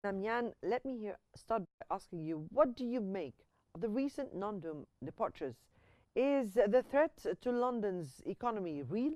Namyan, let me start by asking you, what do you make of the recent non-dom departures? Is the threat to London's economy real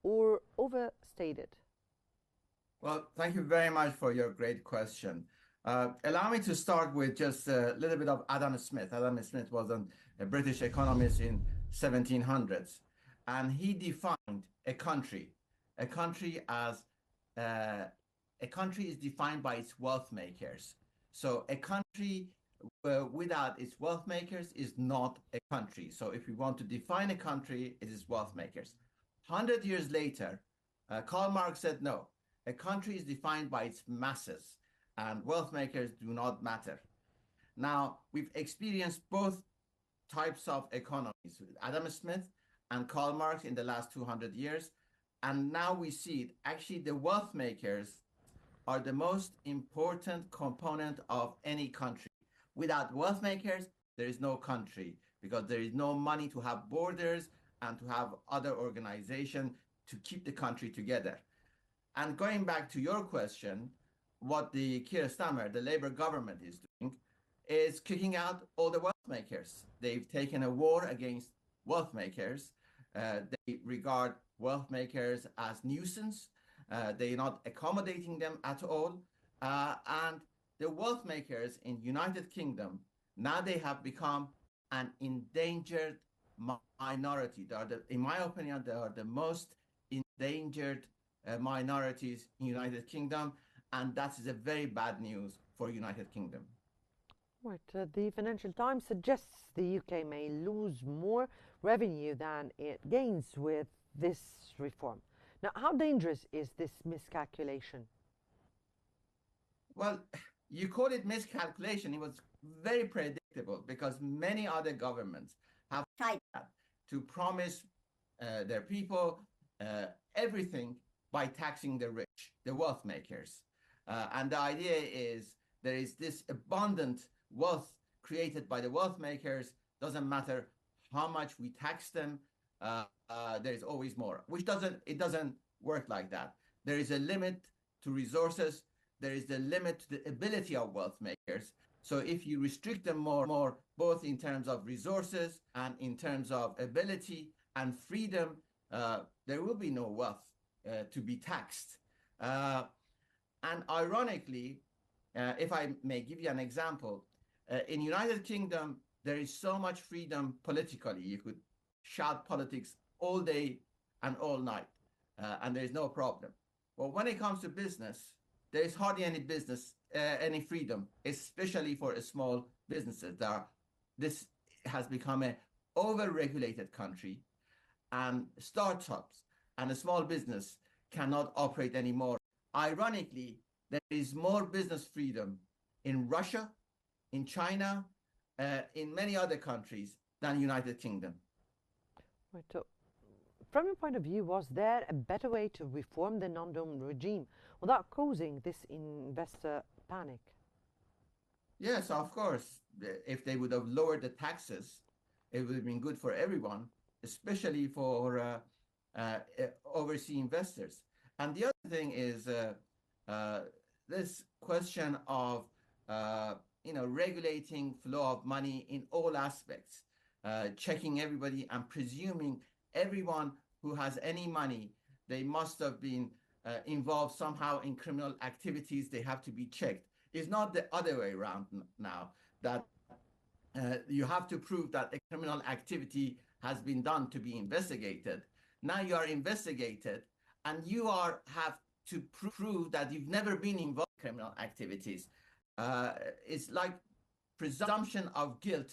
or overstated? Well, thank you very much for your great question. Allow me to start with just a little bit of Adam Smith. Adam Smith was a British economist in 1700s, and he defined a country. A country as a country is defined by its wealth makers. So a country without its wealth makers is not a country. So if we want to define a country, it is wealth makers. 100 years later, Karl Marx said no. A country is defined by its masses, and wealth makers do not matter. Now, we've experienced both types of economies with Adam Smith and Karl Marx in the last 200 years. And now we see it. Actually, the wealth makers are the most important component of any country. Without wealth makers, there is no country because there is no money to have borders and to have other organizations to keep the country together. And going back to your question, what the Keir Starmer, the Labour government, is doing is kicking out all the wealth makers. They've taken a war against wealth makers. They regard wealth makers as nuisance. They're not accommodating them at all. And the wealth makers in United Kingdom, now they have become an endangered minority. In my opinion, they are the most endangered minorities in United Kingdom, and that is a very bad news for United Kingdom. Right. The Financial Times suggests the UK may lose more revenue than it gains with this reform. Now, how dangerous is this miscalculation? Well, you call it miscalculation. It was very predictable because many other governments have tried that to promise their people everything by taxing the rich, the wealth makers. And the idea is there is this abundant wealth created by the wealth makers. Doesn't matter how much we tax them, there is always more, which doesn't work like that. There is a limit to resources. There is the limit to the ability of wealth makers. So if you restrict them more, both in terms of resources and in terms of ability and freedom, there will be no wealth to be taxed. And ironically, if I may give you an example, in United Kingdom, there is so much freedom politically. You could shout politics all day and all night, and there is no problem. But when it comes to business, there is hardly any business, any freedom, especially for small businesses. This has become an over-regulated country, and startups and a small business cannot operate anymore. Ironically, there is more business freedom in Russia, in China, in many other countries than United Kingdom. Right. So, from your point of view, was there a better way to reform the non-dom regime without causing this investor panic? Yes, of course. If they would have lowered the taxes, it would have been good for everyone, especially for overseas investors. And the other thing is this question of regulating flow of money in all aspects, checking everybody and presuming everyone who has any money, they must have been involved somehow in criminal activities. They have to be checked. It's not the other way around now, that you have to prove that a criminal activity has been done to be investigated. Now you are investigated, and you have to prove that you've never been involved in criminal activities. It's like presumption of guilt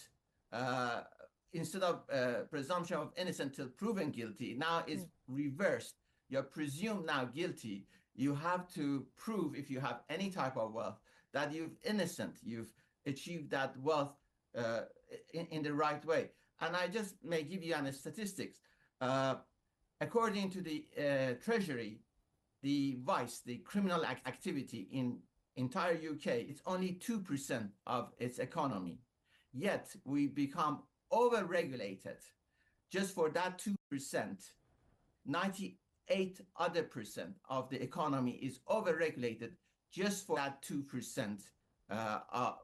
instead of presumption of innocence till proven guilty. Now it's reversed. You're presumed now guilty. You have to prove, if you have any type of wealth, that you've innocent. You've achieved that wealth in the right way. And I just may give you an statistics. According to the Treasury, the vice, the criminal activity in entire UK, it's only 2% of its economy. Yet we become over-regulated. Just for that 2%, 98 other percent of the economy is over-regulated just for that 2%,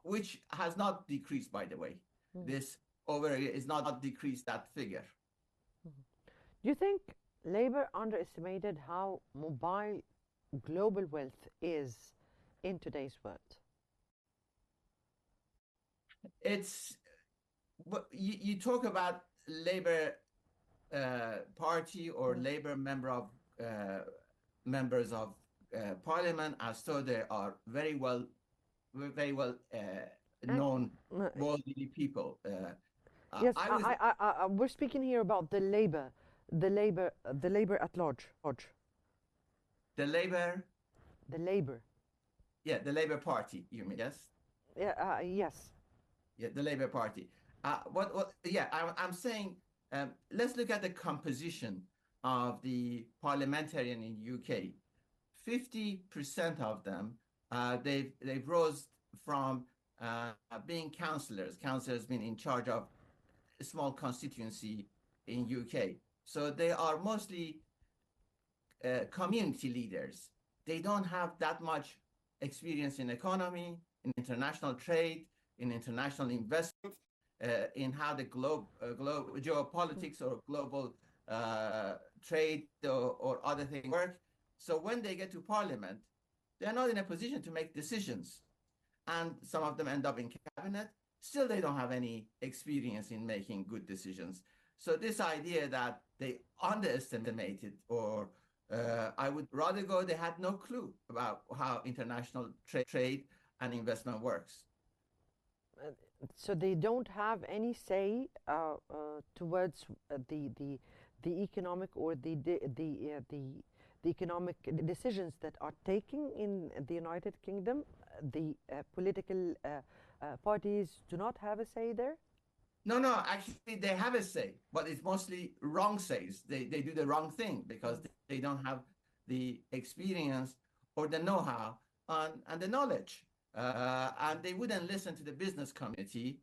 which has not decreased, by the way. This over is not decreased that figure. Do you think Labour underestimated how mobile global wealth is in today's world? It's you talk about Labour Party or Labour members of Parliament as though they are very well known worldly people. Yes, we're speaking here about the Labour at large. The Labour. The Labour. Yeah, the Labour Party. You mean yes? Yeah. Yes. Yeah, the Labour Party. Yeah, I'm saying let's look at the composition of the parliamentarian in UK. 50% of them they've rose from being councillors. Councillors been in charge of a small constituency in UK. So they are mostly community leaders. They don't have that much experience in economy, in international trade, in international investment, in how the geopolitics or global trade or other things work. So when they get to Parliament, they're not in a position to make decisions. And some of them end up in cabinet. Still, they don't have any experience in making good decisions. So this idea that they underestimated, or I would rather go, they had no clue about how international trade and investment works. So they don't have any say towards the economic or the economic decisions that are taken in the United Kingdom. The political parties do not have a say there. No, actually they have a say, but it's mostly wrong says. They do the wrong thing because they don't have the experience or the know-how and the knowledge. And they wouldn't listen to the business community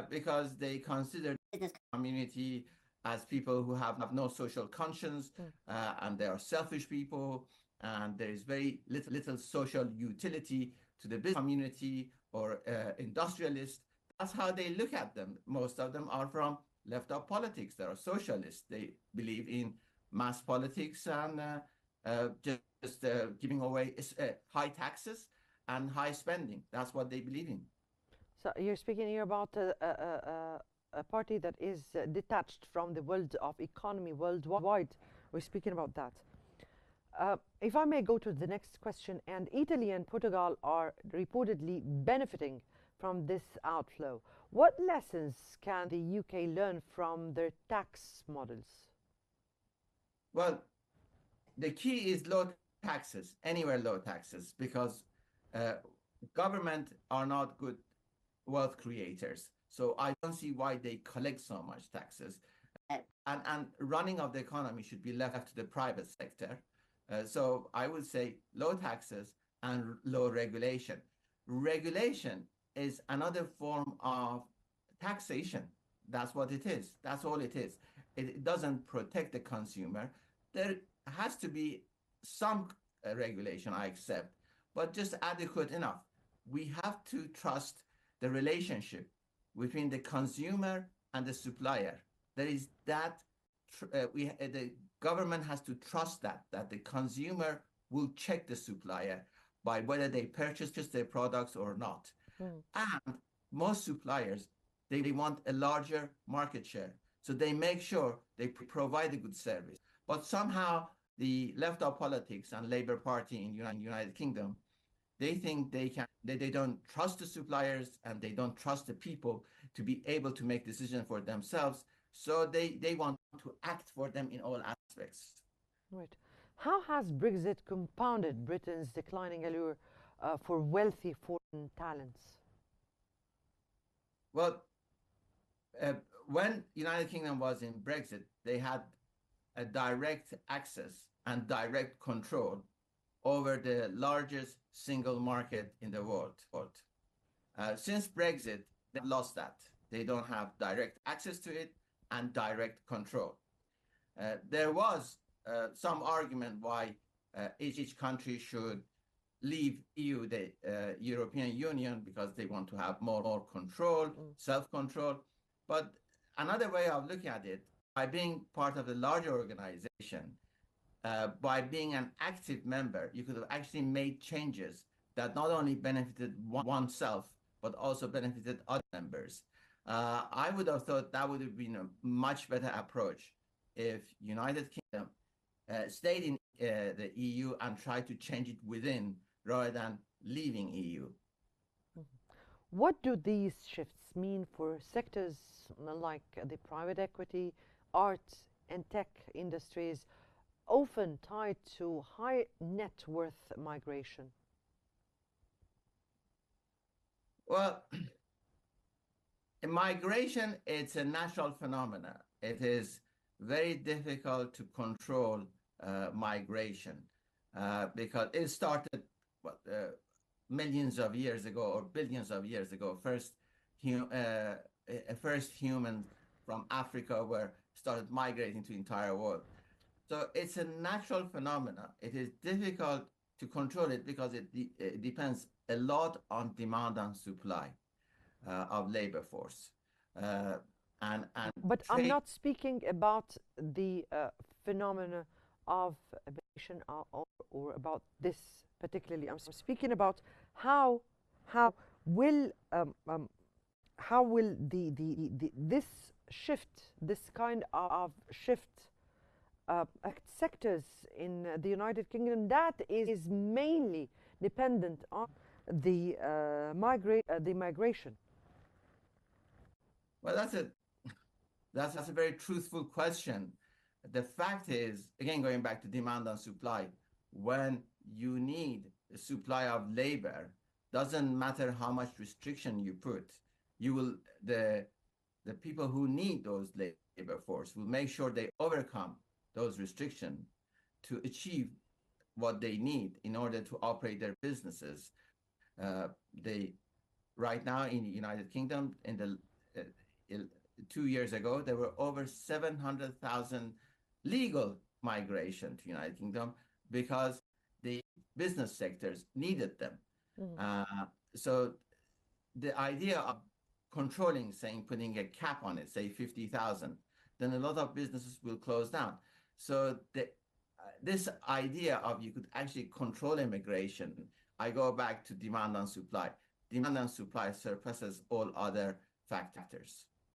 because they consider the business community as people who have no social conscience and they are selfish people, and there is very little social utility to the business community or industrialists. That's how they look at them. Most of them are from left-of politics. They are socialists. They believe in mass politics and just giving away high taxes and high spending. That's what they believe in. So you're speaking here about a party that is detached from the world of economy worldwide. We're speaking about that. If I may go to the next question, and Italy and Portugal are reportedly benefiting from this outflow. What lessons can the UK learn from their tax models? Well, the key is low taxes, anywhere low taxes, because government are not good wealth creators. So I don't see why they collect so much taxes. And running of the economy should be left to the private sector. So I would say low taxes and low regulation. Regulation is another form of taxation. That's what it is. That's all it is. It doesn't protect the consumer. There has to be some regulation, I accept, but just adequate enough. We have to trust the relationship between the consumer and the supplier. There is that the government has to trust that the consumer will check the supplier by whether they purchase their products or not. And most suppliers, they want a larger market share. So they make sure they provide a good service. But somehow the left-of politics and Labour Party in United Kingdom, they think they don't trust the suppliers and they don't trust the people to be able to make decisions for themselves. So they want to act for them in all aspects. Right. How has Brexit compounded Britain's declining allure for wealthy foreign talents? Well, when United Kingdom was in Brexit, they had a direct access and direct control over the largest single market in the world. Since Brexit, they lost that. They don't have direct access to it and direct control. There was some argument why each country should leave EU, the European Union, because they want to have more control, self-control. But another way of looking at it, by being part of a larger organization, by being an active member, you could have actually made changes that not only benefited oneself, but also benefited other members. I would have thought that would have been a much better approach if United Kingdom stayed in the EU and tried to change it within rather than leaving EU. What do these shifts mean for sectors like the private equity, art, and tech industries, often tied to high net worth migration? Well, migration, it's a natural phenomenon. It is very difficult to control migration because it started millions of years ago or billions of years ago. First humans from Africa started migrating to the entire world. So it's a natural phenomenon. It is difficult to control it because it depends a lot on demand and supply of labor force. But I'm not speaking about the phenomena of migration or about this particularly. I'm speaking about how will this shift, this kind of shift, sectors in the United Kingdom that is mainly dependent on the migration. Well, that's a very truthful question. The fact is, again, going back to demand and supply, when you need a supply of labor, doesn't matter how much restriction you put, the people who need those labor force will make sure they overcome those restrictions to achieve what they need in order to operate their businesses. Right now in the United Kingdom, 2 years ago, there were over 700,000 legal migration to United Kingdom because the business sectors needed them. So the idea of controlling, putting a cap on it, say 50,000, then a lot of businesses will close down. So this idea of you could actually control immigration, I go back to demand and supply. Demand and supply surpasses all other factors.